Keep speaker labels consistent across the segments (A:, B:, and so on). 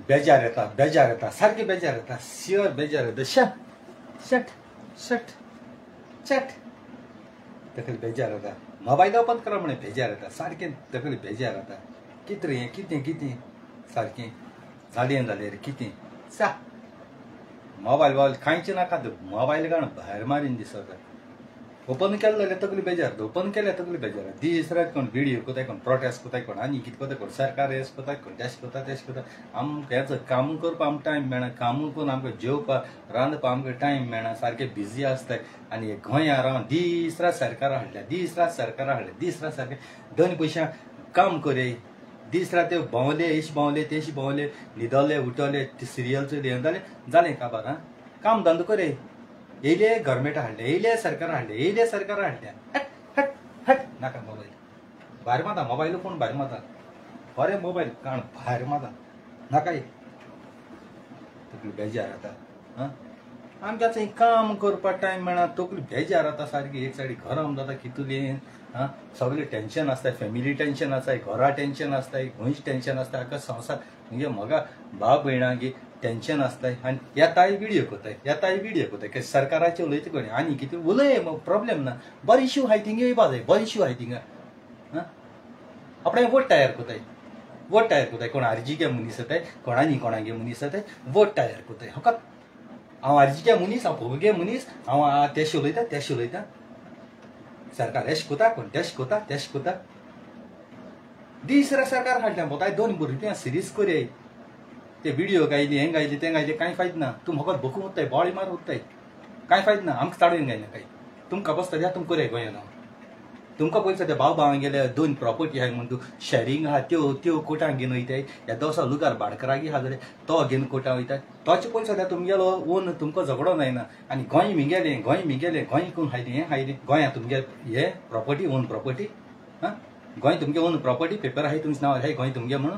A: बेजार येता सारखे बेजार येता शिवर बेजार येता शट शट चट तकली बेजार येता मोबाईल ओपन करा म्हणे बेजार येता सारखे तकली बेजार येता कितें रे कितें सारकें जालें रे कितें सा मोबायल खायचे नाका मोबायल काण भायर मारीन दिसता ओपन केलें जाल्यार तकली बेजार ओपन केल्यार तकली बेजार दीस रात कोण व्हिडियो कोताय कोण प्रोटेस्ट कोताय कोण आनी कितें कोताय कोण सरकार हेस कोताय कोण तेश कोता आमकां हेच काम करपाक आमकां टायम मेळना काम करून आमकां जेवपाक रांदपाक आमकां टायम मेळना सारके बिजी आसताय आनी गोंयां रावन दीस रात सरकारां हाडल्या दीस रात सारके दोन पयशां काम करे दीस रात ते भोंवले इश भोंवले तेश भोंवले न्हिदले उठले सिरियल चोयले जालें काबार आं काम धंदो करे येयले गव्हर्मेंट हाडले येयले सरकार हाडल्या हट हट हट नाका मोबायल भायर माता मोबायल कोण भायर माता बरें मोबायल काण भायर माता नाकाय तकली बेजार जाता आं आमकां थंय काम करपाक टायम मेळना तकली बेजार जाता सारकी एक सायडी गरम जाता कितुलें आं सगळें टेन्शन आसता फॅमिली टेन्शन आसताय घरा टेन्शन आसताय गोंयच टेन्शन आसता आख्खा संवसार म्हणजे म्हाका भाव भयणांगे टेन्शन आसताय आनी येताय व्हिडियो कोताय सरकाराचे उलयता कोणी आनी कितें उलय प्रॉब्लेम ना बरो इश्यू आहाय थिंगा येवपा जाय बरो इश्यू आहाय थिंगा आं आपणे वोट तयार कोताय कोण आरजीके मनीस येताय कोण आनी कोणागे मनीस येताय वोट तयार कोताय फकत हांव आरजीके मनीस हांव भोवगे मनीस हांव तेश उलयता सरकार हेश कोता कोण तेश कोता दीस रात सरकार हाडल्या बोताय दोन भुरग्यां सिरीज कोरे ते व्हिडिओ गायले हें गायले तें गायले कांय फायद ना तूं म्हाका भोकूं उत्ताय बॉळी मार उत्ताय कांय फायद ना आमकां चाडून गायना कांय तुमकां बसता द्या तुमकां कोरे गोंयान तुमकां पयलीं सद्या भाव गेले दोन प्रॉपर्टी आहाय म्हण तूं शेअरिंग आहा त्यो कोर्टाक घेवन वयताय या दोसा लुगार भाडकरागी आहा जाल्यार तो घेवन कोर्टाक वयताय तोचे पयलीं सद्या तुमगेलो ओन तुमकां झगडो जायना आनी गोंय मिगेलें गोंय कोण हायलें गोंया तुमगे हे प्रॉपर्टी ओन प्रॉपर्टी हां गोंय तुमगे ओन प्रॉपर्टी पेपर आहाय तुमचें नांव आहाय गोंय तुमगे म्हणून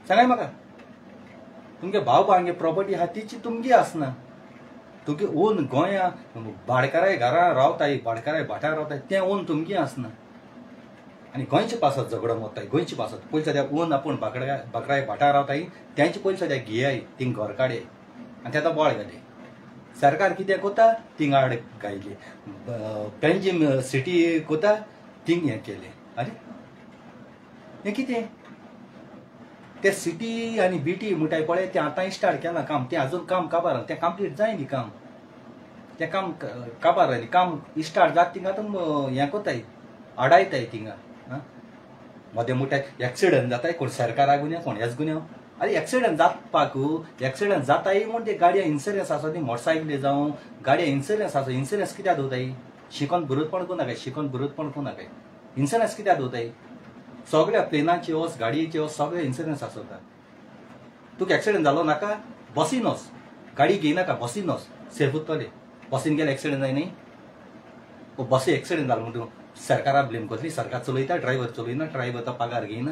A: सांगाय म्हाका तुमगे भाव भांगे प्रॉपर्टी आहा तीची तुमगी आसना तुमगे ओन गोंया भाडकाराय घरा रावताय भाडकाराय भाटार रावताय तें ओन तुमगे आसना आनी गोंयचे पासत झगडो मोत्ताय गोंयचे पासत पयलीं सद्या ओन आपूण भाकराय भाटार रावताय तेंचे पयलीं सद्या घेयाय थिंग घर काडे आनी तें बोळ घाले सरकार कितें कोता थिंग आड गायले पेंजीम सिटी कोता थिंग हें केलें अरे हें कितें ते सिटी आनी बीटी म्हणटाय पळय तें आतां स्टार्ट केलां काम तें आजून काम काबार तें कंप्लीट जाय न्ही काम तें काम काबार जालें काम स्टार्ट जाता थिंगा तुम हें कोताय आडायताय थिंगा आं मदें म्हणटाय एक्सिडंट जाताय कोण सरकारा गुन्या कोण हेच गुन्या अरे एक्सिडंट जावपाक एक्सिडंट जाताय म्हण ते गाडया इन्शुरन्स आसा ती मोटरसायकली जावं गाडया इन्शुरन्स आसा इन्शुरन्स कित्याक दवरताय शिकोन बरोवपण कोनाकाय इन्शुरन्स कित्याक दवरताय सगळ्या प्लेनाचे वच गाडयेचे वच सगळे इन्शुरन्स आसता तुका एक्सिडंट जालो नाका बसीन वच गाडी घेयनाका बसीन वच सेफ उत्तले बसीन गेले एक्सिडंट जाय न्ही बसी एक्सिडंट जालो म्हणून सरकारा ब्लेम करतली सरकार चलयता ड्रायव्हर चलयना ड्रायव्हर तो पगार घेयना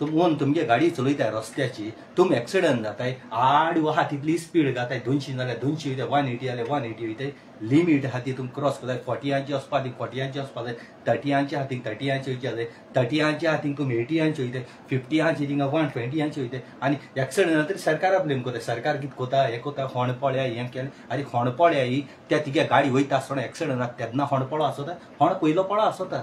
A: तुमगे गाडी चलयताय रस्त्याची तुम एक्सिडंट जाताय आड आहा तितली स्पीड जाताय 200 जाल्यार 200 वयताय 180 जाल्यार 180 वयताय लिमीट आहा ती तुम क्रॉस कोताय 40 वचपा ती 40 वचपा जाय 30 आहा ती 30 वयच्या जाय 30 आहा ती तुम 80 वयताय 50 थिंगा 120 वयताय आनी एक्सिडंट जाता तरी सरकारा ब्लेम कोताय सरकार कितें कोता हें कोता होणपळ्या हें केलें आनी होणपळ्या ही त्या तिगे गाडी वयता आसतना एक्सिडंट जाता तेन्ना होणपळो आसता होण पयलो पळो आसता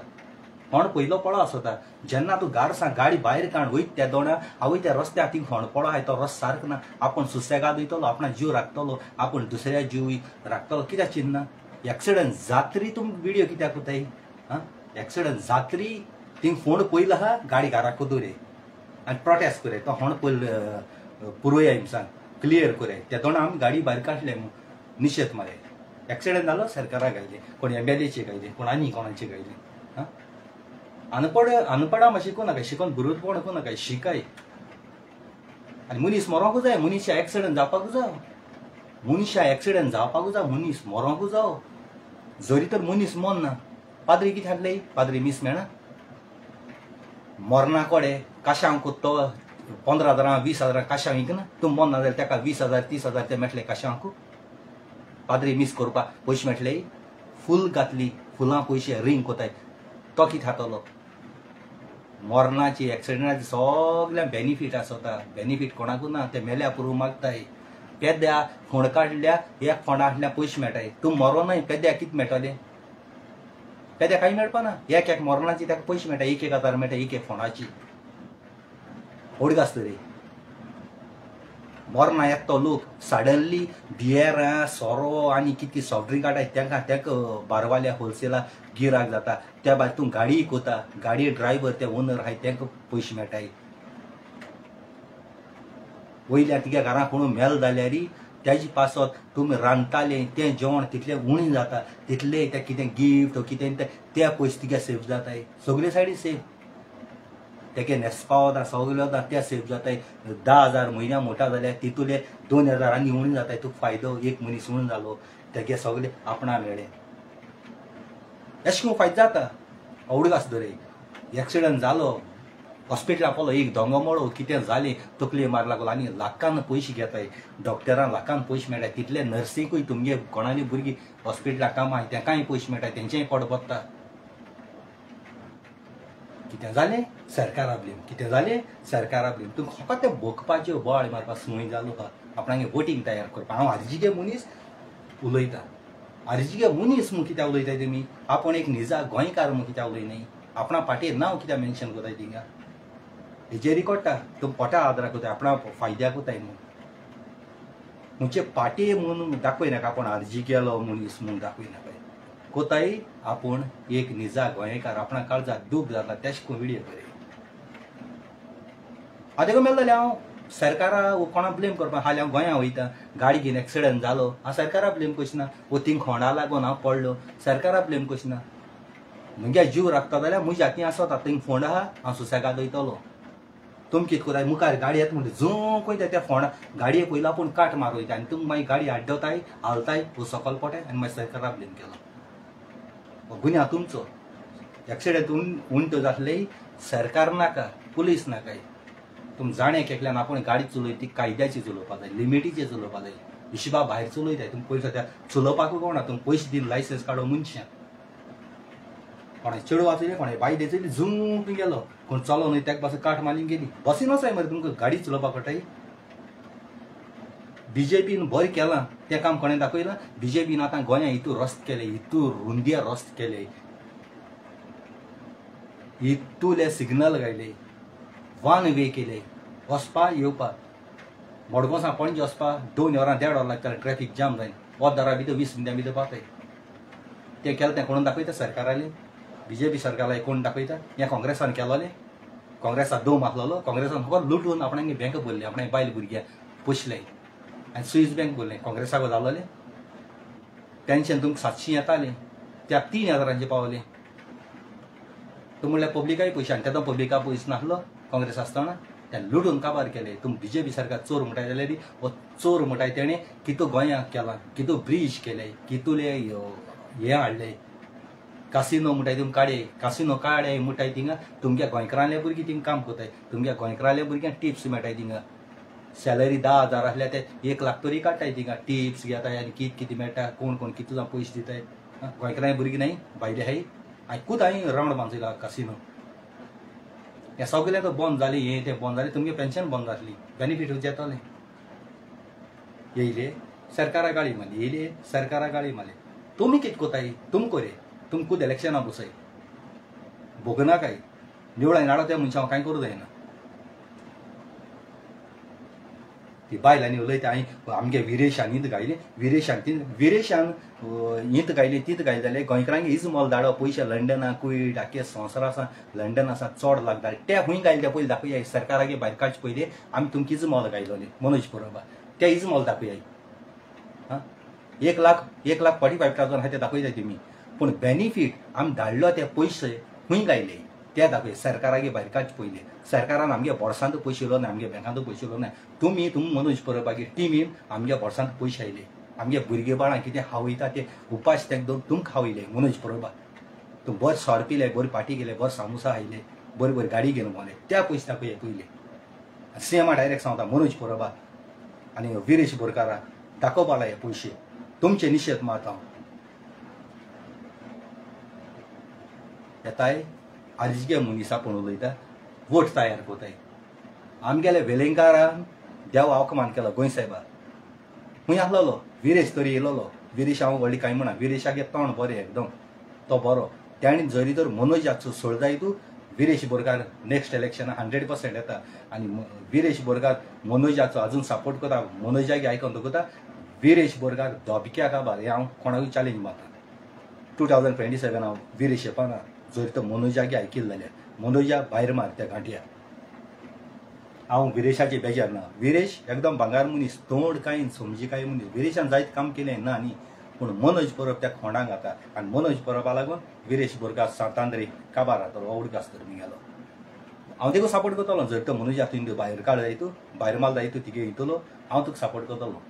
A: होण पयलो पळो आसता जेन्ना तूं गाडसां गाडी भायर काण वयत त्या दोणा आवय त्या रस्त्याक थिंग होणपळो आहाय तो रस्तो सारको ना आपूण सुसेगाद वयतलो आपणा जीव राखतलो आपूण दुसऱ्या जीव राखतलो कित्याक चिंतना एक्सिडंट जातरी तुम व्हिडियो कित्याक कोताय आं एक्सिडंट जातरी थिंग फोण पयलो आहा गाडी घराक दवरे आनी प्रोटेस्ट करे तो होण पयलो पुरवया हिमसान क्लियर करे त्या दोणा आमी गाडी भायर काडले निशेध मारे एक्सिडंट जालो सरकाराक गायले कोण MLAचे गायले कोण आनी कोणाचे गायले आं अनपडा मातशें शिकूं नाका शिकोन बरोवपण कोनाका शिकाय आनी मनीस मरोंकूच जाय मनशा एक्सिडंट जावपाकूच जाय मनीस मरोंकूच जावो जरी तर मनीस मरना पाद्री कितें हाडले पाद्री मीस मेळना मरना कोडे काशांक तो 15,000 20,000 काशांक विकना तूं मरना जाल्यार तेका 20,000 30,000 ते मेळटले काशांक पाद्री मीस करपाक पयशे मेळटले फूल घातली फुलां पयशे रिंग कोताय तो कितें खातलो मरणाची एक्सिडेंटाची सगळ्या बेनिफीट आसता बेनिफीट कोणाकूच ना ते मेल्या पुरू मागताय पेद्या फोंड काडल्या एक फोंडांतल्या पयशे मेळटाय तूं मरो न्हय पेद्या कितें मेळटलें पेद्या कांय मेळपाना एक मरणाची ताका पयशे मेळटा 1,000 मेळटा एक फोंडाची ओडगास तरी मरना येता तो लोक सडनली बियरां सोरो आनी कितें सॉफ्ट ड्रिंक काडटाय तांकां बारवाल्या होलसेला गिराक जाता त्या भायर तूं गाडी कोता गाडी ड्रायव्हर ते ओनर आहाय तांकां पयशे मेळटाय वयल्या तिच्या घरां कोण मेल जाल्यार त्याची पासत तुमी रांदताले तें जेवण तितलें उणें जाता तितले ते कितें गिफ्ट कितें ते पयशे तिका सेफ जाताय सगळे सायडीन सेफ तेके नेस्पाव वता सगळे वता ते सेफ जाताय 10,000 म्हयन्या मोठा जाल्यार तितूले 2,000 आनी उणें जाताय तुका फायदो एक मनीस उणो जालो तेगे सगळे आपणा मेळ्ळे अशें करून फायदो जाता अवडगास धरे एक्सिडंट जालो हॉस्पिटलाक पावलो एक दोंगो मोडो कितें जालें तकले मार लागलो आनी लाखान पयशे घेताय डॉक्टरांक लाखान पयशे मेळटाय तितले नर्सीकूय तुमगे कोणाली भुरगीं हॉस्पिटलाक कामां तांकांय पयशे मेळटाय तेंचेय पोट भरता कितें जालें सरकारा ब्लेम कितें जालें सरकारा ब्लेम तुमकां फकत तें भोगपाचें बोवाळ मारपाक संवय जालो हा आपणागे वोटींग तयार करपाक हांव आरजीगे मनीस उलयतां आरजीगे मनीस म्हूण कित्याक उलयताय तुमी आपण एक निजा गोंयकार म्हूण कित्याक उलयनाय आपणा पाटीर नांव कित्याक मेन्शन कोताय थिंगा हेजेर कोट्टा तुम पोटा आदरा कोताय आपणा फायद्याक कोताय न्हू म्हणजे पाटी म्हणून दाखयनाका आपण आरजी गेलो मनीस म्हणून दाखयनाका कोताय आपण एक निजा गोंयकार आपणा काळजाक दूख जाता तेश को व्हिडिओ करे आदेगो मेल जाल्यार हांव सरकारा कोणा ब्लेम करपाक हालीं हांव गोंया वयता गाडी घेवन एक्सिडंट जालो हांव सरकारा ब्लेम करचना वो थिंग खोंडा लागून हांव पडलो सरकारा ब्लेम करचना म्हगे जीव राखता जाल्यार म्हज्या हातीन आसता थिंग फोंड आहा हांव सुसेगाद वयतलो तुमी कितें कोताय मुखार गाडी येता म्हणटा झूक वयता त्या फोंडा गाडये पयलीं आपूण काट मारयता आनी तुमी मागीर गाडी आड्डवताय हालताय वो सकयल पडटाय आनी मागीर सरकारा ब्लेम केलो गुन्हा तुमचो एक्सिडेंट उणतो जातले सरकार नाका पुलीस नाकाय तुम जाणे केकल्यान आपण गाडी चलोय ती कायद्याची चलोवपा जाय लिमिटीची चलोवपा जाय हिशोबा भायर चलयताय तुमी पयलीं सद्या चलोवपाकूय कोणा तुमी पयशे दिवन लायसन्स काडो मनशां कोणा चेडू वाचयले कोणा बाय देचयली झूक गेलो कोण चलो न्हय ताका पासून काट मारून गेली बसीन वचाय मरे तुमकां गाडी चलोवपाक कळटाय बीजेपीन बरें केलां तें काम कोणें दाखयलां बीजेपीन आतां गोंया हितू रस्त केले हितू रुंदिया रस्त केले हितूले सिग्नल घायले वन वे केले वचपा येवपाक मडगांवसान पणजे वचपाक 2 वरां 1.5 वरां लागताले ट्रॅफिक जाम जायन वदारा भितर 20 मिनटां भितर पावताय तें केलें तें कोण दाखयता सरकारालें बीजेपी सरकाराक कोण दाखयता हें काँग्रेसान केलोलें काँग्रेसाक दो मारलोलो काँग्रेसान फकत लुटून आपणागे बँक भरले आपणागे बायल भुरग्यां पोशले आनी स्विस बँक भरलें काँग्रेसाक जालोलें पेन्शन तुमकां 700 येतालें त्या 3,000 पावलें तुम म्हणल्यार पब्लिकाय पयशे आनी तेदो पब्लिका पयसो नासलो काँग्रेस आसतना तें लुटून काबार केलें तुम बीजेपी सरकार चोर म्हणटाय जाल्यार हो चोर म्हणटाय तेणें कितू गोंयांक केलां कितू ब्रीज केले कितूले हे हाडले कासिनो म्हणटाय तुमी काडे कासिनो काडे म्हणटाय थिंगा तुमगे गोंयकारांतले भुरगीं थिंगा काम कोताय तुमगे गोंयकारांतल्या भुरग्यांक टिप्स मेळटाय थिंगा सॅलरी 10,000 आसल्यार ते 1 लाख तरी काडटाय थिंगा टिप्स घेताय आनी कितें मेळटा कोण कितू जावन पयशे दिताय गोंयकारांतले भुरगीं न्हय भायले हाय आयकूच हांवें रावंड बांदयला कासिनो हें सगळें तो बंद जालें हें तें बंद जालें तुमगे पेन्शन बंद जातली बेनिफीट येतलें येयले सरकारा गाळी मारली येयले सरकारा गाळी मारली तुमी कितें कोताय तुम कोरे तुम खूद इलेक्शनाक बसय भोगनाकाय निवळाय नाडो त्या मनशां कांय करूं जायना ती बायलांनी उलयता हांवें आमगे विरेशान हीत गायलें विरेशान हीत गायलें तीत गायलें जाल्यार गोंयकारांक हीच मोल धाडो पयशे लंडना कुयट आख्खे संवसारा आसा लंडन आसा चड लागता ते खूंय गायले ते पयलीं दाखोवया सरकारागे भायर काडचे पयलीं आमी तुमकां हीच मोल गायलोलें मनोज पुरोबा ते हीच मोल दाखोवया हां 1,45,000 आहा ते दाखयताय तुमी पूण बेनिफीट आमी धाडलो ते पयशे खूंय गायले ते दाखय सरकारागे भायर काडचे पयलीं सरकारान आमगे बोर्सांत पयशे उरलो ना आमगे बँकांत पयशे उरलो ना तुमी मनोज पुरोबागे टिमीन आमगे बोर्सांत पयशे आयले आमगे भुरगे बाळां कितें खावयता ते उपास तेंक दोन तुमकां खावयले मनोज पुरोबा तुम बरें सोर पिले बरी पार्टी गेले बरें सामोसा खायले बरी गाडी घेवन भोंवले त्या पयशे दाखया पयलीं सीएमा डायरेक्ट सांगता मनोज पुरोबा आनी विरेश बोरकारा दाखोवपा लाय पयशे तुमचे निशेध मात हांव येताय आरजीगे मनीस आपूण उलयता वोट तयार कोताय आमगेले वेलेंकारान देव अवमान केलो गोंय साहेबा खूंय आसलोलो विरेश तरी येयलोलो विरेश हांव व्हडली कांय म्हणा विरेशागे तोंड बरें एकदम तो बरो ताणी जरी तर मनोजाचो सोडताय तूं विरेश बोरकार नेक्स्ट इलेक्शन 100% येता आनी विरेश बोरकार मनोजाचो अजून सपोर्ट करता मनोजागे आयकून दवरता विरेश बोरकार धोबक्या काबार हे हांव कोणाकूय चॅलेंज मारता 2027 हांव विरेश येपाना जर तर मनोजागे आयकिल्ले जाल्यार मनोजा भायर मार त्या घांटया हांव विरेशाची बेजार ना विरेश एकदम भांगार मनीस तोंड कांय समजी कांय मनीस विरेशान जायत काम केलें ना न्ही पूण मनोज परब त्या खोंडाक घाता आनी मनोज परबा लागून विरेश बोरकार सांतांद्री काबार जातलो ओडकास तर गेलो हांव देखून सपोर्ट करतलो जर तर मनोज हातून भायर काड जाय तूं भायर माल जाय तूं तिगे येतलो हांव तुका सपोर्ट करतलो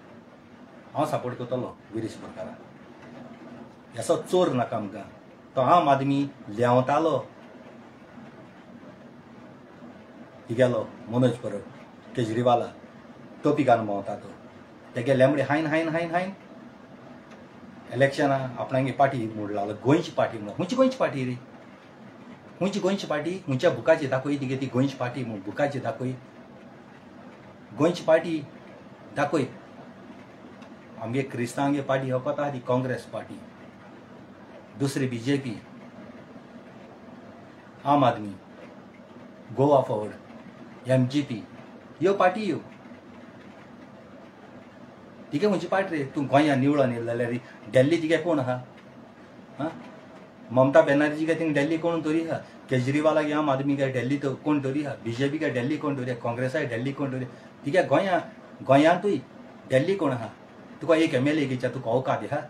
A: हांव सपोर्ट करतलो विरेश बोरकाराक असो चोर नाका आमकां तो आम आदमी लेवतालो गेलो मनोज परब केजरीवाला टोपी घालून भोंवता तो तेगे लेंबडे हायन हायन हायन हायन इलेक्शना आपणागे पार्टी मोड लागलो गोंयची पार्टी म्हणून खंयची गोंयची पार्टी रे खंयची गोंयची पार्टी खंयच्या बुकाची दाखय तिगे ती गोंयची पार्टी म्हूण बुकाची दाखय गोंयची पार्टी दाखय आमगे क्रिस्तांवांगे पार्टी हो कोता ती काँग्रेस पार्टी दुसरी बीजेपी आम आदमी गोवा फॉरवर्ड एमजीपी ह्यो पार्टी ह्यो तिगे खंयची पार्टी रे तूं गोंयां निवळून येयलो जाल्यार दिल्ली तिगे कोण आहा हां ममता बॅनर्जी काय थिंग दिल्ली कोण तरी आहा केजरीवाला गे आम आदमी काय दिल्ली तो कोण तरी आहा बीजेपी काय दिल्ली कोण तरी काँग्रेसाय दिल्ली कोण तरी तिगे गोंयांतूय दिल्ली कोण आहा तुका एक MLA घेच्या तुका औकात आहा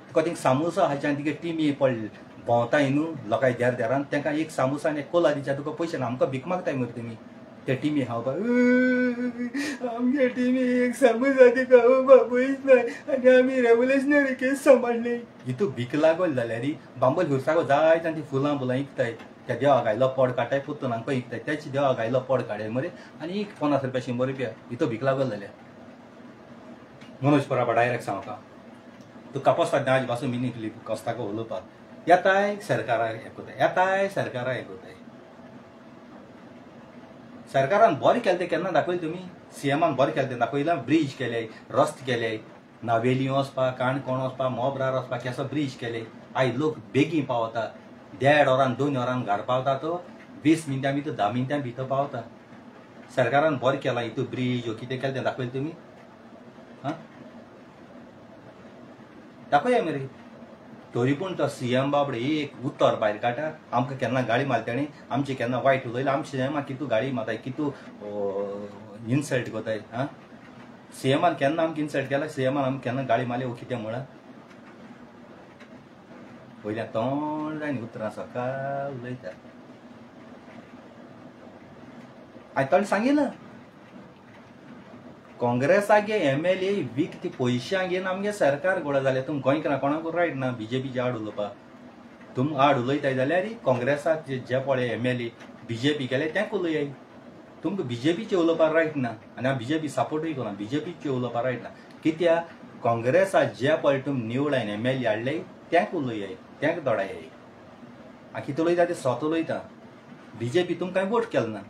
A: तुका थिंग सामोसा आहाच्या आनी तिगे टीमी पडले भोंवताय न्हू लोकांय देरान तांकां एक सामोसा आनी एक कोला दिच्या तुका पयशे ना आमकां भीक मागताय मरे तुमी ते टीमी खावपाक आमगे टीमी एक सामोसा दिका पयस ना आनी आमी रेव्होल्युशनरी केस सांबाळले हितू भीक लागल जाल्यार बांबल हिरसागो जाय आनी ती फुलां बुलां विकताय त्या देवा गायलो पड काडटाय पुत्तून हांकां विकताय त्याची देवा गायलो पड काडय मरे आनी 50 रुपया 100 रुपया हितू भीक लागल जाल्यार मनोज परबा डायरेक्ट सांगता तू कापोसता दाज पासून मिनींगली कस्ताको उलोवपाक येताय सरकाराक हें येताय सरकाराक हें सरकारान बरें केलें तें केन्ना दाखयलें तुमी CMान बरें केलें तें दाखयलां ब्रिज केले रस्ते केले नावेली वचपाक काणकोण वचपाक मोबरार वचपाक केसो ब्रिज केले आयज लोक बेगीन पावता 1.5 वरान 2 वरान घरा पावता तो 20 मिनटां भितर 10 मिनटां भितर पावता सरकारान बरें केलां हितू ब्रिज कितें केलें तें दाखयलें तुमी हां दाखया मरे तरी पूण तो CM बाबडे एक उत्तर भायर काडटा आमकां केन्ना गाळी मारताणी आमचे केन्ना वायट उलयलें आमचे CMाक कितू गाळी मारताय कितू इन्सल्ट कोताय हां CMान केन्ना आमकां इन्सल्ट केला CMान आमकां केन्ना गाळी मारली वो कितें म्हणा वयल्यान तोंड जायन उतरां सकाळ उलयता हांवें तोंड सांगिल्लें काँग्रेसागे MLA विकती पयशां घेवन आमगे सरकार घोडा जालें तुम गोंयकारां कोणाकूय रायट ना BJPचे आड उलोवपाक तुम आड उलयताय जाल्यार काँग्रेसाक जे पळय MLA BJP केले तेंक उलयाय तुमकां BJPचे उलोवपाक रायट ना आनी हांव BJP सपोर्टूय करना BJPचे उलोवपाक रायट ना कित्याक काँग्रेसा जे पळय तुम निवडायन MLA हाडले तेंक उलयाय तेंक दोडाय हांव कितें उलयता तें स्वत उलयता BJP तुमकां कांय वोट केलो ना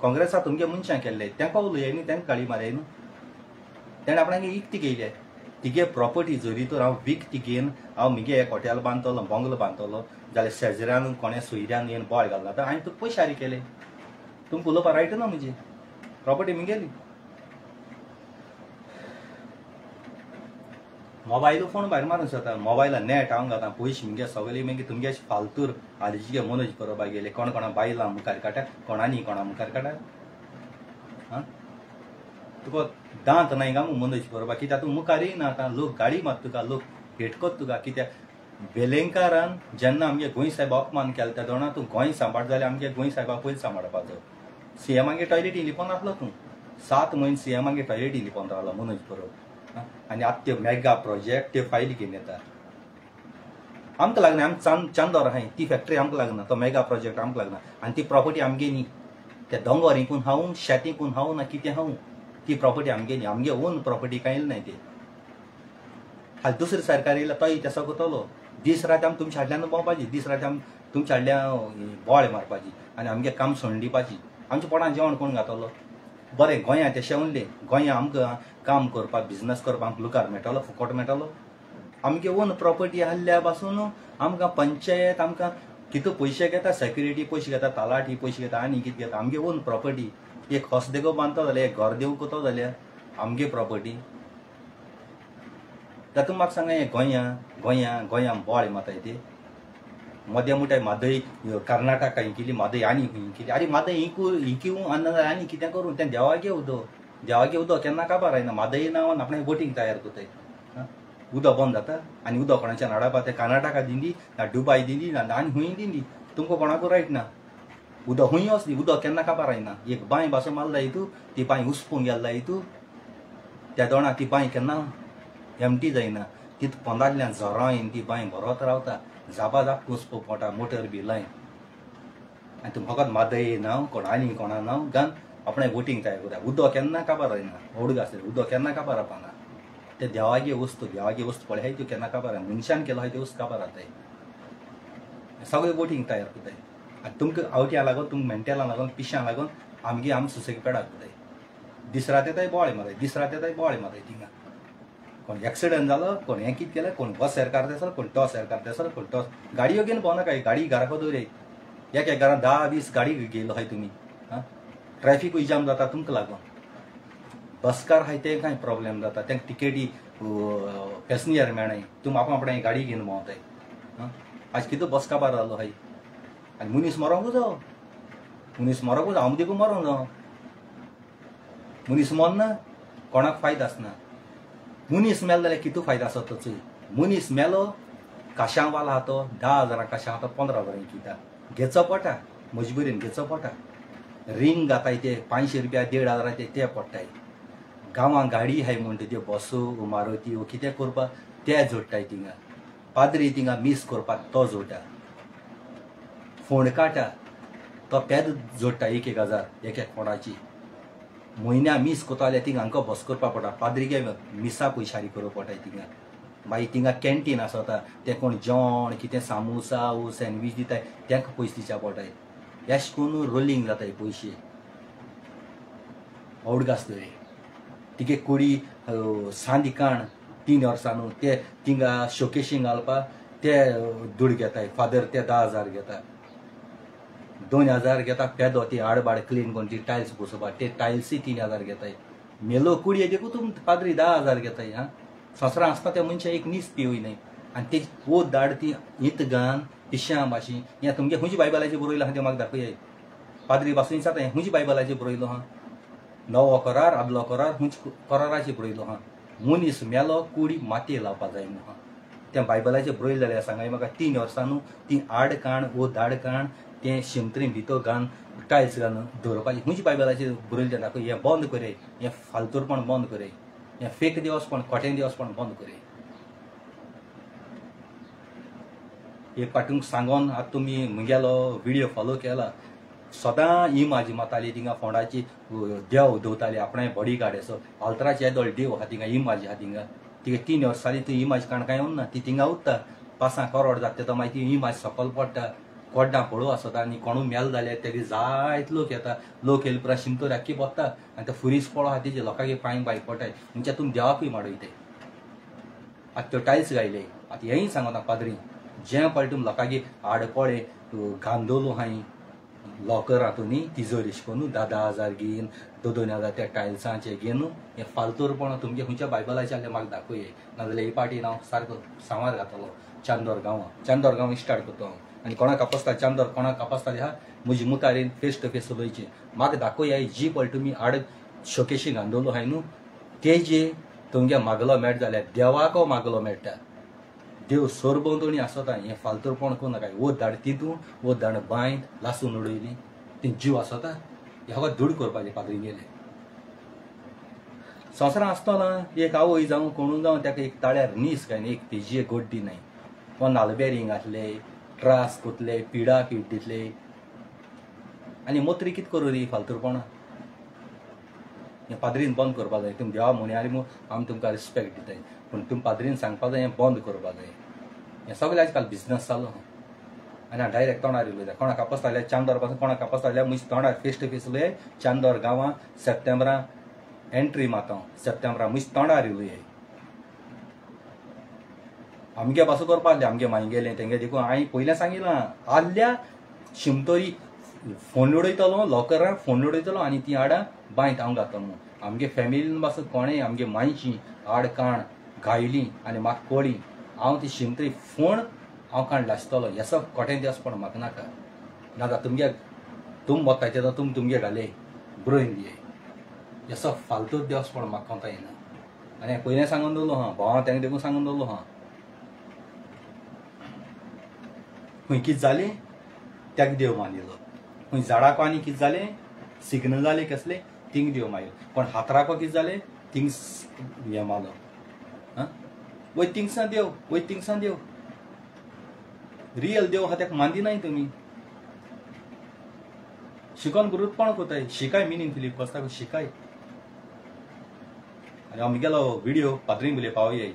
A: काँग्रेसा तुमगे मनशां केल्ले तेंका उलयाय न्ही तेंका गाळी मारय न्हू तेणें आपणागे विकती घेयल्या तिगे प्रॉपर्टी जरी तर हांव विकती घेवन हांव म्हगे एक हॉटेल बांदतलो बंगलो बांदतलो जाल्यार शेजऱ्यान कोणें सोयऱ्यान येवन बॉल घालना तर हांवें तुका पयशे फारीक केले तुमकां उलोवपाक रायट ना म्हणजे प्रॉपर्टी म्हगेली मोबायलू फोन भायर मारूंक जाता मोबायलार नेट हांव घालता पयशे म्हगे सगळे मागीर तुमगे फालतूर हालीचे मनोज परबा गेले कोण कोणा बायलां मुखार काडटा कोणानी कोणा मुखार काडा हां तुका दांत नाय गा मनोज परबा कित्याक तूं मुखार येयना आतां लोक गाडी मात तुका लोक हेटकोत तुका कित्याक वेलेंकारान जेन्ना आमगे गोंय साहेब अपमान केलो त्या दोना तूं गोंय सांबाळ जाल्यार आमगे गोंय साहेबाक पयलीं सांबाळपाचो CMागे टॉयलेटी लिपोवन आसलो तूं 7 म्हयने CMागे टॉयलेटी लिपोवन रावलो मनोज परब आनी आतां ते मेगा प्रोजेक्ट ते फायल घेवन येता आमकां लागना आमी चांदोर आहाय ती फॅक्टरी आमकां लागना तो मेगा प्रोजेक्ट आमकां लागना आनी ती प्रॉपर्टी आमगे न्ही ते दोंगर हिकून हांव शेतीकून हांव ना कितें हांव ती प्रॉपर्टी आमगे न्ही आमगे ओन प्रॉपर्टी कांय नाही ते हाल दुसरें सरकार येयला तोय तेसो कोतलो दीस रात आमी तुमच्या हाडल्यान भोंवपाची दीस रात आमी तुमच्या हाडल्या बोळ मारपाची आनी आमगे काम सोडून दिवपाची आमच्या पोटान जेवण कोण घातलो बरें गोंया तशें उरलें गोंया आमकां काम करपाक बिझनस करपाक लुकार मेळटलो फुकट मेळटलो आमगे ओन प्रॉपर्टी आहल्या पासून आमकां पंचायत आमकां कितें पयशे घेता सेक्युरिटी पयशे घेता तालाटी पयशे घेता आनी कितें घेता आमगे ओन प्रॉपर्टी एक हॉस्देगो बांदतो जाल्यार एक घर देव कोतो जाल्यार आमगे प्रॉपर्टी तातूंत म्हाका सांगा हें गोंया बोळ माताय ते मध्या मुठाय म्हादय कर्नाटका ही केली म्हादय आनी ही केली अरे म्हादय हिंकू आनी कितें करूं तें देवागे उदो केन्ना काबार आयना म्हादय नांवान आपणें बोटींग तयार कोताय उदक बंद जाता आनी उदक कोणाच्यान हाडपा तें कर्नाटका दिंदी ना दुबाय दिंदी ना आनी हुंय दिंदी तुमकां कोणाकूय रायट ना उदक हुंय वचली उदक केन्ना काबार आयना एक बांय बासो मारला हितू ती बांय हुस्पूंक गेला हितू त्या दोणा ती बांय केन्ना एमटी जायना ती पोंदांतल्यान जोरां येवन ती बांय भरत रावता जापा जाप घुस्पो पोटा मोटर बी लायन आनी तूं फकत म्हादय नांव कोण आनी कोणा नांव घान आपणें बोटींग तयार कोता उदक केन्ना काबार जायना ओडग आसलें उदक केन्ना काबार जावपाना ते देवागे वस्तू पळय हाय त्यो केन्ना काबार मनशान केलो हाय त्यो वस्तू काबार जाताय सगळे बोटींग तयार कोताय आनी तुमकां आवट्यां लागून तुमकां मेंटेलां लागून पिशां लागून आम सुसेग पेडाक कोताय दीस रात येताय बोळे माताय थिंगा कोण एक्सिडेंट जालो कोण हें कितें केलें कोण बस सरकार तेसर कोण टॉस सरकार तेसर कोण टॉस गाडयो घेवन भोंवना काय गाडी घराको दवराय एक घरान 10-20 गाडी गेलो हाय तुमी ट्रॅफिकूय जाम जाता तुमकां लागून बसकार हाय ते कांय प्रॉब्लेम जाता तांकां तिकेटी पॅसेंजर मेळनाय तुमी आपणें गाडी घेवन भोंवताय आज कितें बस काबार जालो हाय आनी मनीस मरोंकूच जावो हांव देखून मरोंक जावो मनीस मरना कोणाक फायदो आसना मनीस मेलो जाल्यार कितू फायदो आसा तो मनीस मेलो काशां वाला आहा तो 10,000 काशां आहा तो 15,000 किता घेचो पडटा मजबुरीन घेचो पडटा रिंग घाताय ते 500 रुपया 1,500 ते पडटाय गांवां गाडी हाय म्हणटा त्यो बसो मारुती कितें करपाक ते जोडटाय थिंगा पाद्री थिंगा मीस करपाक तो जोडटा फोंड काटा तो पेद जोडटा 1,000 एक फोंडाची म्हयन्या मीस कोता जाल्यार थिंगा हांकां बस करपाक पडटा पाद्रीगे मिसा पयशारी करप पडटाय थिंगा मागीर थिंगा कॅन्टीन आसता ते कोण जेवण कितें सामोसा सँडवीच दिताय तांकां पयशे दिवचे पडटाय अशें करून रोलिंग जाताय पयशे ओडगास धरे तिगे कुडी सांदिकाण 3 वर्सां ते थिंगा शोकेशींग घालपाक ते दूड घेताय फादर ते 10,000 घेता 2,000 घेता पेदो ती आडबाड क्लीन करून ती टायल्स बसोवपाक ते टायल्सय 3,000 घेताय मेलो कुडये देखून तुम पाद्री 10,000 घेताय ससरां आसता त्या मनशाक एक नीस पिवूय न्हय आनी ते वो दाड ती ईत घान पिश्यां भाशी हें तुमगे हुंयची बायबलाचेर बरयलां आहा तें म्हाका दाखयाय पाद्री पासून जाता हें हुंयची बायबलाचेर बरयलो आहा नवो करार आदलो करार हुंयच्या कराराचेर बरयलो आहा मनीस मेलो कुडी मातये लावपाक जाय म्हणून आहा तें बायबलाचेर बरयलें जाल्यार सांगाय म्हाका 3 वर्सां ती आड काण वो दाड काण तें शिमत्रीन भितर घालून टायल्स घालून दवरपाचें हुंयची बायबलाचेर बरयलें तें दाखय हें बंद करय हें फालतूरपण बंद करय हें फेक देवसपण खोटें देवसपण बंद करय एक पाटूंक सांगोन आतां तुमी म्हगेलो व्हिडियो फॉलो केला सदां इमाज माताली थिंगा फोंडाची देव दवरताली आपणें बॉडी गार्ड असो अल्त्राचे येदोळ देव आहा थिंगा इमाज आहा थिंगा तिगे 3 वर्सांनी ती इमाज काणकाय उरना ती थिंगा उरता 5 करोड जाता तो मागीर ती इमाज सकयल पडटा कोड्डां पळोव आसता आनी कोणूय मेल जाल्यार तेगे जायत लोक येता लोक येयले उपरांत शिमतोर आख्खी बसता आनी तो फुरीस पळो आहा तेजे लोकांगे पांय भायर पडटाय म्हणजे तुमी देवाकूय माडयताय आतां त्यो टायल्स घायले आतां हेंय सांगता पाद्री जें पळय तुमी लोकांगे आडपळे घान दवरलो हांय लॉकर हातूंनी तिजोरी करून 10,000 घेवन 2,000 त्या टायल्सांचे घेवन हें फालतूरपण तुमगे खंयच्या बायबलाचें आसलें म्हाका दाखय नाजाल्यार ही पाटी हांव सारको सांवार घातलो चांदोर गांवां स्टार्ट करता हांव आनी कोणाक कापसता चांदोर कोणाक कापसताली आहा म्हजी मुखारीन फेस टू फेस उलोवचें म्हाका दाखय जी पळय तुमी आड शोकेशी घालून दवरलो हाय न्हू तेजे तुमगे मागलो मेळटा जाल्यार देवाको मागलो मेळटा देव सोरबोंदोणी आसता हें फालतूरपण करूं नाका वो धाड तितू वो धाड बांयत लासून उडयली ती जीव आसता ह्या दूड करपाचें पाद्री गेले संवसारां आसतना एक आवय जावं कोणूय जावं ताका एक ताळ्यार नीस काय एक तेजी एक गोड्डी न्हय कोण नालबेरींग घातले त्रास कोतले पिडा पीड दितले आनी मोत्री कितें करूं री फालतूरपणां हें पाद्रीन बंद करपाक जाय तुमी देवा म्हण्यार आमी तुमकां रिस्पेक्ट दिताय पूण तुमी पाद्रीन सांगपाक जाय हें बंद करपाक जाय हें सगळें आजकाल बिजनस चालू आहा आनी हांव डायरेक्ट तोंडार उलयता कोणाक आपसता जाल्यार चांदोर पासून कोणाक आपसता जाल्यार म्हजे तोंडार फेस टू फेस उलय चांदोर गांवां सप्टेंबरा एंट्री मातो सप्टेंबरा म्हजे तोंडार उलय आमगे पासून करपा आसलें आमगे मागीर गेलें तेंगे देखून हांवें पयलें सांगिलां आदल्या शिमतोरी फोन उडयतलो लॉकरान फोन उडयतलो आनी ती हाडां बांयत हांव घातलो म्हणून आमगे फॅमिलीन पासून कोणें आमगे मायची आड काण घायली आनी म्हाका कळ्ळी हांव ती शिमतोरी फोन हांव काण लासतलो हेसो कोटें दिवस पण म्हाका नाका नाका तुमगे तुम वताचे तो तुमगे घाले बरोवन दिये हेसो फालतू दिवस पण म्हाका कोंता येना आनी पयलें सांगून दवरलो हां भावां तेंगे देखून सांगून दवरलो हां खंय कितें जालें त्याक देव मानिलो खंय झाडाको आनी कितें जालें सिग्न जालें कसलें थिंग देव मागीर पण हातराको कितें जालें थिंग हें मारलो आं वय थिंगसान देव वय थिंगसान देव रियल देव हा त्याक मानदिनाय तुमी शिकोन गुरुत्वपण कोताय शिकाय मिनींगफुली कोस्ताक शिकाय आनी हांव मुगेलो व्हिडिओ पाद्री मुले पावयाय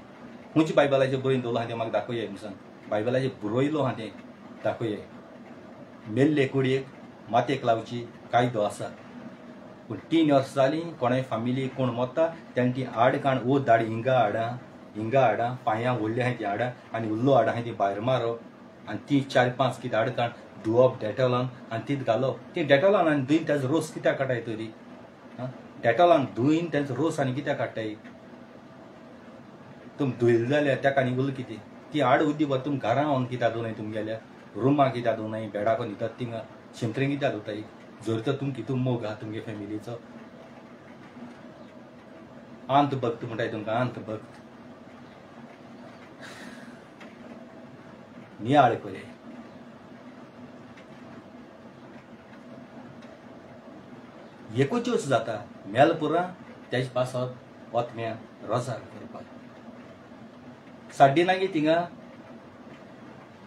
A: खंयच्या बायबलाचेर बरोवन दवरलो हा तें म्हाका दाखोवयाय म्हणून बायबलाचेर बरयलो हा तें दाखोवयाय मेल्ले कुडयेक मातयेक लावची कायदो आसा पूण 3 वर्सां जालीं कोणाय फॅमिली कोण मोत्ता तेणें ती आड काण वो दाड हिंगा हाडां पांयां व्हडलीं आहाय ती हाडां आनी उल्लो हाडां आहाय ती भायर मारो आनी ती 4-5 कितें हाड काण धुवप डेटॉलान आनी तीत घालप ती डेटॉलान आनी धुयन तेजो रोस कित्याक काडटाय तरी डेटॉलान धुयन तेजो रोस आनी कित्याक काडटाय तुम धुयले जाल्यार तेका आनी उरलें कितें ती हाड उद्दी वर तुम घरां व्हरून कित्याक दवरनाय तुमगेल्या रुमा कित्याक दवरनाय बेडाको न्हिदत थिंगा शिमत्रें कित्याक दवरताय जर तर तुम कितून मोग आहा तुमगे फॅमिलीचो अंत भक्त म्हणटाय तुमकां अंत भक्त नियाळ करे एकूच दीस जाता मेलपुरा तेज पासत ओतम्या रोजार करपाक साड्डी नागी थिंगा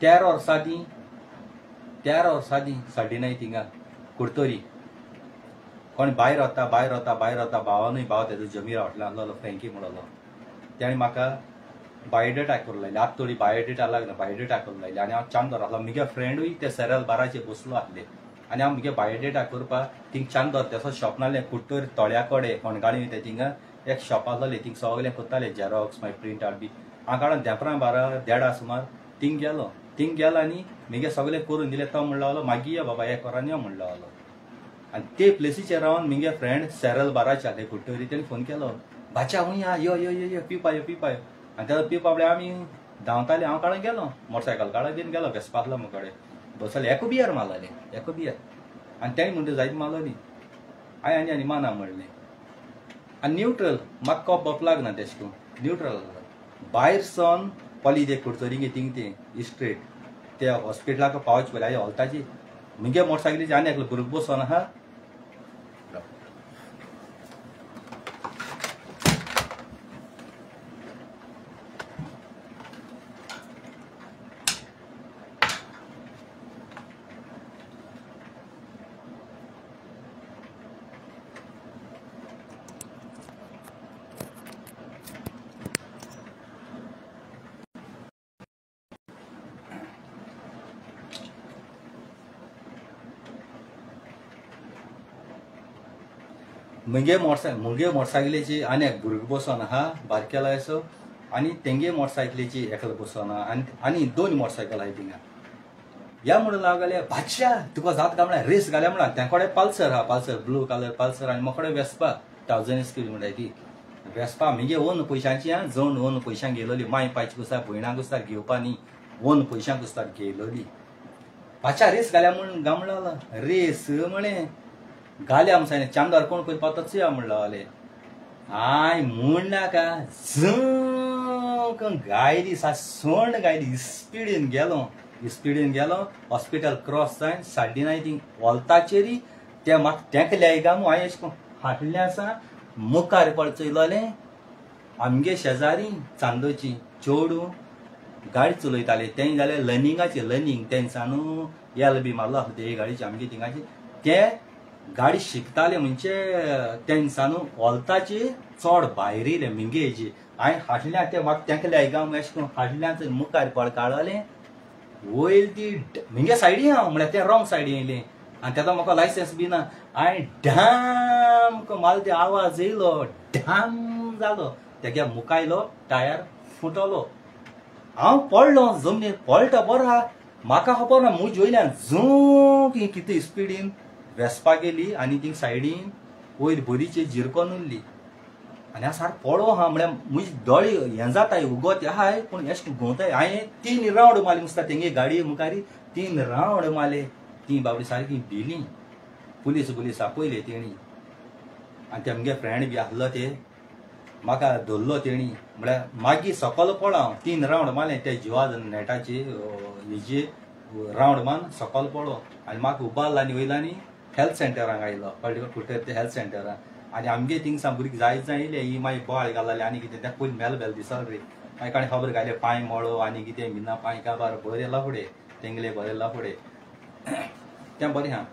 A: 13 वर्सां साड्डी नाय थिंगा कुडतोरी कोण भायर वता भावानूय भाव तेजो जमीर हॉटेलान आसलो फ्रँकी म्हणलो तेणें म्हाका बायोडेटा करूं लायली आतां थोडी बायोडेटा लागना बायोडेटा करूं लायली आनी हांव चांदोर आसलो मुगे फ्रेंडूय ते सेरल बाराचेर बसलो आसले आनी हांव मुगे बायोडेटा करपाक थिंग चांदोर तेसो शॉप नासलें कुडतोरी तोळ्या कोडे कोणगाळी वयता थिंगा एक शॉप आसलें थिंग सगळें कोत्तालें झेरॉक्स मागीर प्रिंट आउट बी हांव काडून 11:30 सुमार थिंग गेलो आनी मुगे सगळें करून दिलें तो म्हणलो जालो मागीर या बाबा 1 वरान यो म्हणलो जालो आनी ते प्लेसीचेर रावन मुगे फ्रेंड सेरल बाराचे आसले कुडतोरी तेणें फोन केलो बाचा हूंय या यो पिवपा यो आनी तेजो पिवपा फुडें आमी धांवताले हांव काडून गेलो मोटरसायकल काडून बीन गेलो वेस्पा आसलो म्हजे कडेन बसले एक बियर मारलेलें एक बियर आनी तेणें म्हणटा जायत मारलोली हांवें आनी माना म्हणलें आनी न्यूट्रल म्हाका कप बप लागना तेश करून न्यूट्रल भायर सोन पॉली ते कुडतोरी गे थिंग तें इस्ट्रेट ते हॉस्पिटलाक पावचे पयलीं हांवें हॉल्ताची मुगे मोटरसायकलीचे आनी एकलो भुरगो बसोन आहा मुगे मोटरसायकलीची आनी एक भुरगो बसोन आहा बारकेलो असो आनी तेंगे मोटरसायकलीची एकलो बसोन आहा आनी 2 मोटरसायकल आहाय थिंगा या म्हणून हांव गेले बादशा तुका जाता काय म्हळ्यार रेस घाल्या म्हणून तेंकोडे पल्सर आहा पल्सर ब्लू कलर पल्सर आनी मोकडे वेस्पा 1000 स्पीड म्हणटाय ती वेस्पा मुगे ओन पयशांची आं जण ओन पयशांक गेलोली माय पायची कुस्तार भयणाक कुस्तार घेवपा न्ही ओन पयशांक कुस्तार गेलोली बादशा रेस घाल्या म्हणून गा म्हणलो रेस म्हळें घाल्या म्हणून चांदोर कोण करपा तोच या म्हणलो जालें हाय म्हूण नाका झं गायली सोंड गायली स्पिडीन गेलो हॉस्पिटल क्रॉस जायन 9:30 थिंग वॉल्ताचेरी ते म्हाका तेंक ल्याय गा हांवें अशें करून फाटलें आसा मुखार पळचयलोलें आमगे शेजारी चांदोची चेडू गाडी चलयताले तें जाल्यार लर्निंग तेंचानू एल बी मारलो आसलो ते गाडीचे आमगे थिंगाचे ते गाडी शिकताले म्हणजे तेंचानू वॉल्ताची चड भायर येयले मिंगेची हांवें फाटल्यान ते म्हाका तेंक ल्याय गा अशें करून फाटल्यान मुखार पळकाळोलें वयर ती म्हगे सायडी हांव म्हळ्यार ते रॉंग सायडी येयलें आनी तेका म्हाका लायसन्स बी ना हांवें ढाम माल ते आवाज येयलो ढाम जालो तेगे मुखायलो टायर फुटलो हांव पडलो जमनीर पळटा बरो आहा म्हाका खबर ना मुज वयल्यान झूक ही कितें स्पिडीन वेसपा गेली आनी ती सायडीन वयर बरीचे झिरकोन उरली आनी हांव सारको पळो हा म्हळ्यार मुज दोळे हें जाताय उगोत आहाय पूण एश घुंवताय हांवें 3 रावंड मारले नुसता तेंगे गाडये मुखारी 3 रावंड मारले ती बाबडी सारकी भिली पुलीस आपयले तेणी आनी तेमगे फ्रेंड बी आसलो ते म्हाका धरलो तेणी म्हळ्यार मागीर सकयल पळो हांव 3 रावंड मारले ते जिवा नेटाचे हेजे रावंड मान सकयल पळो आनी म्हाका उबारला आनी वयलांनी हेल्थ सेंटराक आयलो कळ्ळें कुठे ते हेल्थ सेंटराक आनी आमगे थिंगसा भुरगीं जायत येयले ही मागीर बॉल घालले आनी कितें तें पयलीं मेल दिसले रे मागीर काणी खबर घाले पांय मळो आनी कितें मिना पांय काबार बरें लाफडे तेंगले बरें लाफडे तें बरें हा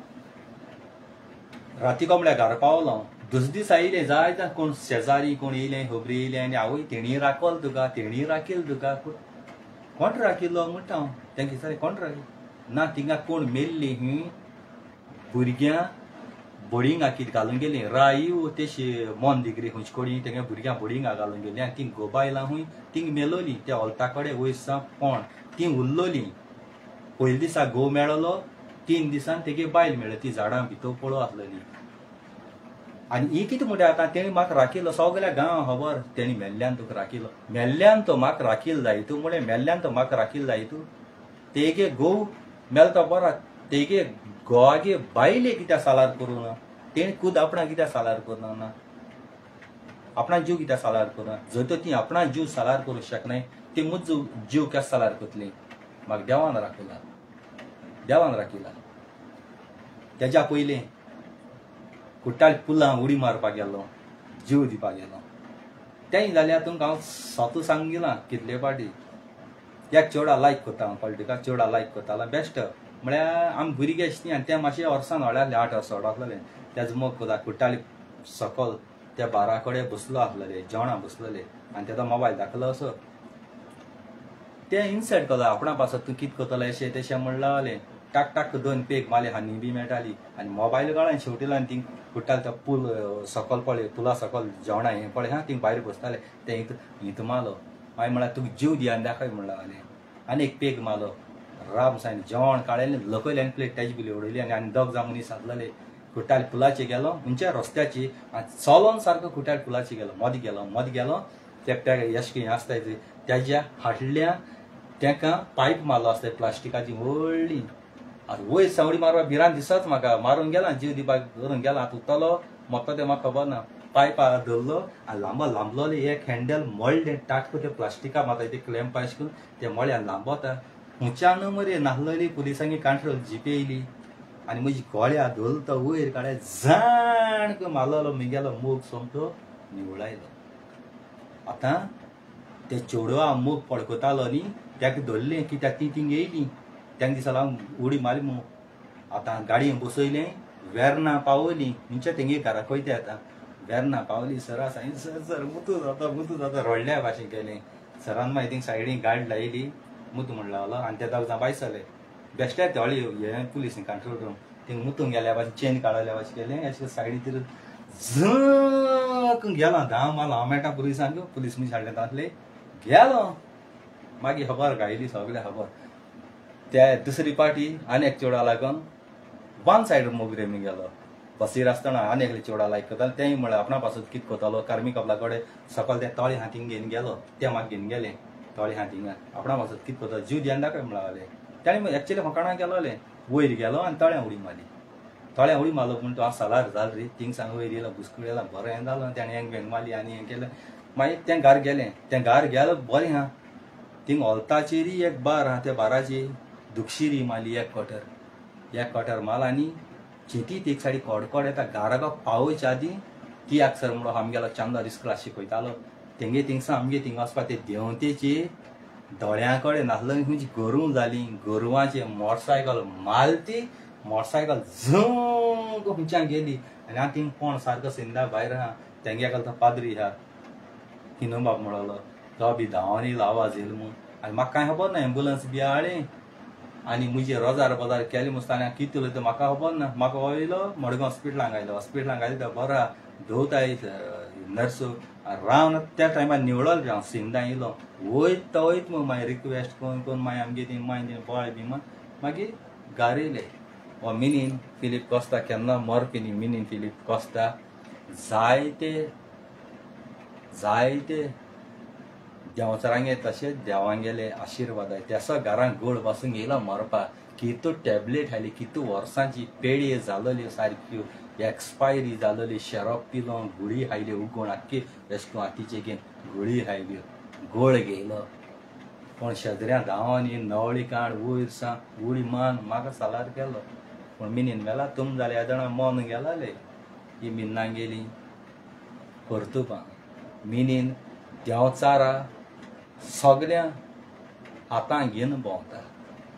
A: राती म्हळ्यार घरा पावलो दुसरे दीस आयले जायत कोण शेजारी कोण येयले खबरी येयले आनी आवय तेणी राखल तुका तेणी राखील तुका कोण राखिल्लो म्हणटा हांव तेंगे विचारलें कोण राखील ना थिंगा कोण मेल्ली ही भुरग्यां बोडिंगा कितें घालून गेलीं रायू तेशी मोन दिगरी खंयचे कोडी तेंगे भुरग्यां बोडिंगा घालून गेलीं आनी ती गोबायलां हुंय थिंग मेलोली त्या हॉल्ता कडेन वयर सावन कोण ती उरलोली पयले दिसा घोव मेळलो 3 दिसान तेगे बायल मेळ्ळी ती झाडां भितर पळो आसलेली आनी ही कितें म्हणटा आतां तेणी म्हाका राखिल्लो सगल्या गांवां खबर तेणी मेल्ल्यान तुका राखिल्लो मेल्ल्यान तो म्हाका राखील जाय तूं म्हळें मेल्ल्यान तो म्हाका राखील जाय तूं तेगे घोव मेल तो बरो तेगे घोवागे बायले कित्याक सालार करूं ना तेणी खुद आपणा कित्याक सालार करूं ना आपणा जीव कित्याक सालार करूं जर तर ती आपणा जीव सालार करूं शकनाय ती मुज जीव केस सालार करतली म्हाका देवान राखिला तेज्या पयलीं कुट्टाळ पुलां उडी मारपाक गेलो जीव दिवपाक गेलो तें जाल्यार तुमकां हांव स्वतू सांगिलां कितले फाटी एक चेडा लायक करता हांव पॉलिटिका चेडा लायक करतालो बेस्ट म्हळ्यार आमी भुरगे आसली आनी ते मातशें वर्सान व्हडले 8 वर्सां व्हड आसलेले तेजो मोग कुट्टाळी सकयल त्या बारा कडेन बसलो आसलेले जेवणां बसलेले आनी तेजो मोबायल दाखयलो असो ते इन्सल्ट केलो आपणा पासत तूं कितें करतलो अशें तशें म्हणलें जालें टाक 2 पेग मारले हानी बी मेळटाली आनी मोबायल काडून शेवटी लावन थिंग कुट्टाल तो पूल सकयल पळय पुला सकयल जेवणां हें पळय हा थिंग भायर बसताले ते हित मारलो मागीर म्हळ्यार तुका जीव दिया आनी दाखय म्हणलें जालें आनी एक पेग मारलो राम सायन जेवण काडलें लकयलें आनी प्लेट तेजी बिली उडयली आनी 2 जाण मनीस आसलेले कुट्टाळ पुलाचेर गेलो खंयच्या रस्त्याची आनी चलोन सारको कुट्टाळ पुलाचेर गेलो मदी गेलो ते हें आसता तेज्या फाटल्या तेका पायप मारलो आसता प्लास्टिकाची व्हडली आतां वयर सावडी मारपाक भिरांत दिसत म्हाका मारून गेला जीव दिवपाक धरून गेला आतां उरतलो मोको तें म्हाका खबर ना पायप धरलो आनी लांबलोले एक हँडल मळ्ळें टाक ते प्लास्टिका मारता ते क्लॅम्प अशें करून ते मळ्यान लांबता खंयच्यान मरे नासलेली पुलिसांनी कंट्रोल जीपे येयली आनी म्हजी गोळ्या धरलो तो वयर काडे जाण करून मारलो म्हगेलो मोग सोमतो निवळायलो आतां ते चेडवा मोग पडकतालो न्ही तेका धरलें कित्याक ती थिंग येयली त्या दिसा हांव उडी मारली मू आतां गाडयेन बसयलें वेर्ना पावली खंयच्या तेंगे घरा खंय आतां वेर्ना पावली सरा सांग सर मुतू जाता रडल्या भाशेन केलें सरान मागीर थिंग सायडीन गाडी लायली मुतू म्हण लावलो आनी ते 2 जाण बायसले बेश्टेच थोडी हे पुलिसीन कंट्रोल करून थिंग मुतूंक गेल्या भाशेन चेन काडल्या भाशेन केलें अशें सायडीन तिरून झक गेलो धांव मारलो हांव मेळटा पुलिसांक पुलीस म्हणजे हाडले तातले गेलो मागीर खबर गायली सगळें खबर त्या दुसरी पार्टी आनी एक चेडा लागून 1 सायड मोगरे मी गेलो बसीर आसतना आनी एकले चेडा लायक करतालो तेंय म्हळ्यार आपणा पासून कितें करतालो कार्मी कपला कडेन सकयल ते तळे हातीन घेवन गेलो ते म्हाका घेवन गेले तळे हातींगान आपणा पासून कितें करतालो जीव ध्यान दाखय म्हळाले ताणें एक्चुअली फकाणां गेलोले वयर गेलो आनी तळ्या उडी मारलो पूण तो हांव सालार जाल रे थिंग सांग वयर येयलो बुसकूड येयलो बरें हें जालो ताणें हेंग भेंग मारली आनी हें केलें मागीर तें घार गेलें बरें हा थिंग हॉल्ताचेरी एक बार हा त्या बाराचेर दुखशिरी मारली एक क्वॉटर माल आनी चितीत एक सायडी कडकड येता घाराको पावोवच्या आदीं ती सर म्हणून आमगेलो चांदा रिस्क क्लास शिकयतालो तेंगे थिंगसा आमगे थिंग वचपा ते देंवतेचे दोळ्यां कडेन नासलो खंयची गोरवां जालीं गोरवांचे मोटरसायकल मारती मोटरसायकल झंग खंयच्यान गेली आनी हांव थिंग कोण सारको सिंदा भायर आहा तेंगे एकालो तो पाद्री आहा हिनो बाब म्हणलो तो बी धांवन येयलो आवाज येयलो म्हूण आनी म्हाका कांय खबर ना एम्बुलन्स बी हाडलें आनी मुझे रोजार बाजार केले मुस्ताना कितें उलयता ते म्हाका खबर ना. म्हाका वयलो मडगांव हॉस्पिटलांक आयलो. हॉस्पिटलांक आयलो तो बरो धोवताय नर्सो रावन त्या टायमार निवळल हांव सिंगदा येयलो. वयत वयत मग मागीर रिक्वेस्ट करून करून मागीर आमगे ती मागीर बोवाळ बी मागीर गारयले. हो मिनीन फिलीप कॉस्ता केन्ना मरपी न्ही. मिनीन फिलीप कॉस्ता जायते देंवचारांगे तशेंच देवांगेले आशिर्वाद आय त्यासो घरांत गोड बसूंक येयलो मरपा. कितू टॅबलेट हायली, कितू वर्सांची पेडये जालोल्यो सारक्यो, एक्सपायरी जालोली, शेरोप पिलो, गुळी हायल्यो उगोण आख्खी एशको हातीचे घेवन गुळी हायल्यो, गोळ घेयलो. पण शेजऱ्या धांवन ही नवळी काण वयर सावन उडी मान म्हाका सालार केलो. पूण मिनीन मेला तुम जाले ह्या जाणा मोन गेलाले. ही मिन्नां गेली परतुपा. मिनीन देंवचारा सगळ्या हातां घेवन भोंवता.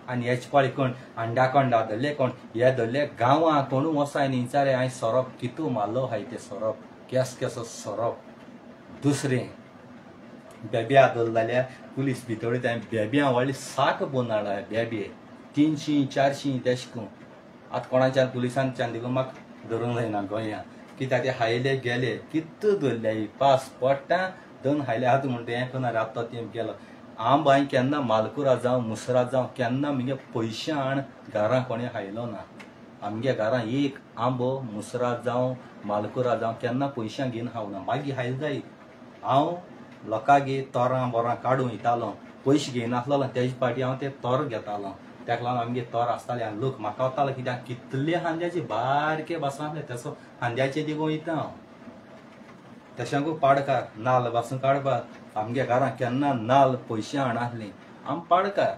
A: आनी हेच पाळी कोण अंडाकोंडा धरले, कोण हे धरले गांवां कोणू वसाय न्ही विचारे हांवें सोरोप कितू मारलो हाय ते सोरोप केसो सोरोप. दुसरें बेब्या धरले जाल्यार पुलीस भितर हांवें बेब्यां व्हडली साक पोवन हाडला. बेबे 300 400 तेश करून. आतां कोणाच्यान पुलिसांच्यान देखून म्हाका धरूंक जायना गोंयांत. कित्याक ते हायले गेले कितू धरले पास पडटा दोन हायले आतां म्हणटा हें कोणार आतां तें गेलो. आंब हांवें केन्ना मालकुरा जावं मुसरा जावं केन्ना म्हगे पयशे हाड घरां कोणें हायलो ना. आमगे घरां एक आंबो मुसरा जावं मालकुरा जावं केन्ना पयशां घेवन हावना. मागीर हायलो जाय हांव लोकांगे तोरां बोरां काडूं वयतालो. पयशे घेयनासलो तेजे फाटीं हांव ते तोर घेतालो. ताका लागून आमगे तोर आसताले आनी लोक म्हाका वतालो कित्याक कितले हांद्याचे बारके बासूं आसले तेसो हांद्याचे दिगो वयता हांव. तशेंकू पाडकार नाल्ल बासूं काडपाक आमगे घरां केन्ना नाल्ल पयशे हाडनासलीं. आमी पाडकार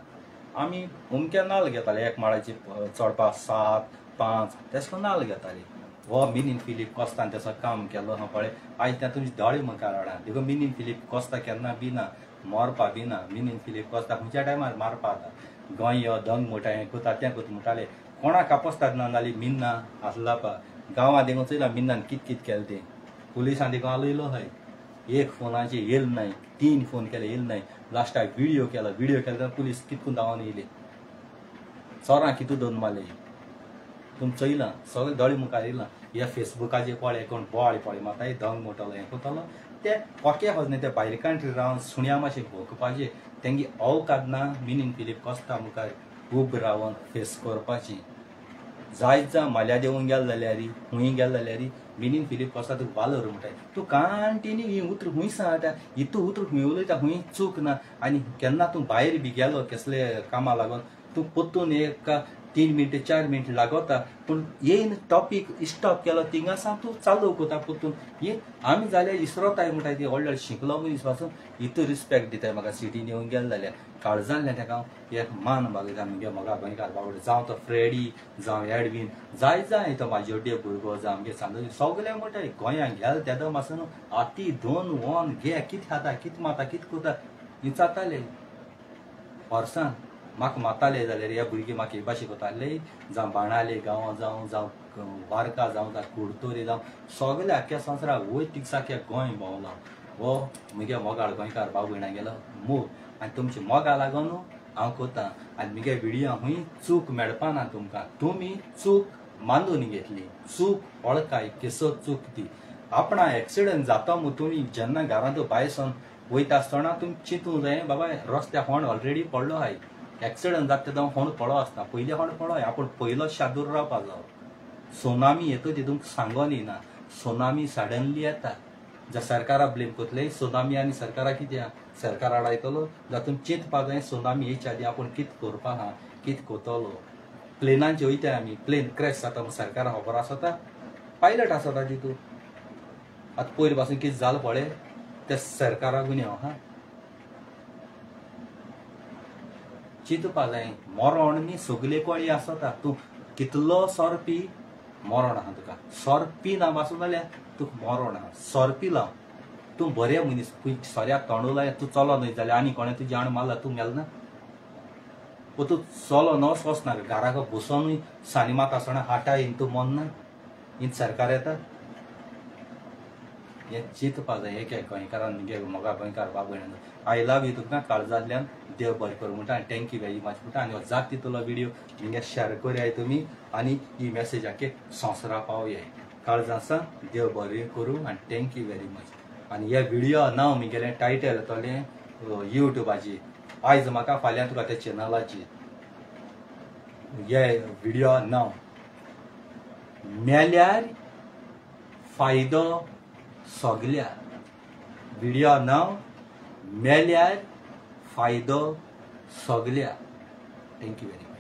A: आमी उमके नाल्ल घेताले एक माळाचे चडपाक 7 5 तेश कोन्न नाल्ल घेताले. हो मिनीन फिलीप कॉस्तान तेसो काम केलो हांव पळय आयज तें तुमचे दोळे मुखार हाडा. देखून मिनीन फिलीप कॉस्ता केन्ना भिना मरपा भिना. मिनीन फिलीप कॉस्ता खंयच्या टायमार मारपा जाता. गोंय यो दंग मोठा हें कोता तें कोता म्हणटाले कोणाक कापस्तात ना जाल्यार मिन्ना आसला पा. गांवां देखून चयला मिन्नान कित केलें तें. पुलिसां देखून आलयलो हय. एक फोनाचेर येयलो नाय, 3 फोन केले येयलो नाय. लास्टाक व्हिडियो केलो तेन्ना पुलीस कितकून धांवन येयले. चोरां कितू दोन मारले तुम चयलां सगळे दोळे मुखार येयलां. ह्या फेसबुकाचेर पळय कोण बोवाळ पळय माता दंग मोठलो हें कोतालो ते ओके वचना ते भायर कंट्री रावन सुण्या मातशें भोंकपाचें तेंगे अवकाद ना. मिनीन फिलीप कॉस्ता मुखार उब रावन फेस करपाचें. जायत जावं माल्या देवूंक गेलो जाल्यार खूंय गेलो जाल्यार मिनीन फिलीप कॉस्ता तुका वालोर म्हणटाय. तूं कंटिन्यू ही उतर खूंय सांगता हितू उतर खूंय उलयता खूंय चूक ना. आनी केन्ना तूं भायर बी गेलो कसले कामां लागून तूं पोत्तून एक 3 मिनट 4 मिनट लागता पूण येयन टॉपीक स्टॉप केलो थिंगा सावन तूं चालू कोता पोत्तून. हे आमी जाल्यार इसरोताय म्हणटाय ती व्हडले शिकलो मनीस पासून हितू रिस्पेक्ट दिताय. म्हाका सिटीन येवंक गेलो जाल्यार काळजांतल्यान ताका हांव एक मान मागयता म्हगे मोगा गोंयकार बावडे जावं तो फ्रेडी जावं एडवीन जाय तो म्हाजे भुरगो जावं आमगे सांगता सगळे म्हणटाय गोंयांक गेलो तेदो पासून आती 2 वन घे कितें खाता कितें माता कितें कोता विचारताले वर्सान. म्हाका माताले जाल्यार हे भुरगे म्हाका हे भाशे कोताले जावं बाणाले गांवां जावं वारका जावं कुडतोरी जावं सगळे आख्ख्या संवसाराक वयर तिगसाख्या गोंय भोंवलो. हो म्हगे मोगाळ गोंयकार बाब भयणां गेलो मोग आनी तुमचे मोगा लागून हांव कोतां. आनी म्हगे व्हिडियो हूंय चूक मेळपा ना तुमकां. तुमी चूक मानून घेतली. चूक वळखाय केसो चूक ती. आपणा एक्सिडंट जाता म्हूण तुमी जेन्ना घरांतूं भायर सावन वयता आसतना तुमी चिंतूंक जाय बाबा रस्त्याक होंड ऑलरेडी पडलो हाय. एक्सिडंट जाता तेदो होंड पडो आसता पयलीं होंड पडो आपूण पयलो शादूर रावपा जावो. सुनामी येता ती तुमकां सांगोन येना. सुनामी सडनली येता जर सरकारा ब्लेम कोतले सुनामी आनी सरकारा कित्या सरकार आडायतलो जाल्यार तुमी चिंतपाक जाय सुनामी येयच्या आदीं आपूण कितें करपा आहा कितें कोतलो. प्लेनांचे वयताय आमी प्लेन क्रॅश जाता म्हूण सरकारा खबर आसता पायलट आसता तितू. आतां पयलीं पासून कितें जालें पळय ते सरकाराक गुन्यांव हा. चिंतपा जाय मरण न्ही सगळे कोळी आसता. तूं कितलो सोरपी मरण आहा तुका. सोरपी ना पासून जाल्यार तुका मरण आहा. सोरपी लाव तूं बरे मनीस सोऱ्याक तोंडू लाय तूं चलो न्हय जाल्यार आनी कोणें तुजी आण मारला तूं मेल ना. तूं चलो नस वचना घराक बसोनूय सानी मात आसतना हाटा येवन तूं मोन्ना हीं सरकार येता. हें चिंतपा जाय एके गोंयकारान म्हणजे म्हाका गोंयकार बाब भयणां आय लव यू तुका काळजांतल्यान देव बरें करूं म्हणटा आनी थँक्यू वेरी मच म्हणटा आनी हो जाती तुलो व्हिडिओ हिंगा शेअर करूया तुमी आनी ही मेसेज आखे संवसारा पावया काळजां देव बरें करूं आनी थँक्यू वेरी मच आनी ह्या व्हिडिओ नांव म्हगेलें टायटल येतलें युट्यूबाची आयज म्हाका फाल्यां तुका त्या चॅनलाची हे व्हिडिओ नांव मेल्यार फायदो सगल्या व्हिडिओ नांव मेल्यार फायदो सगल्या थँक्यू वेरी मच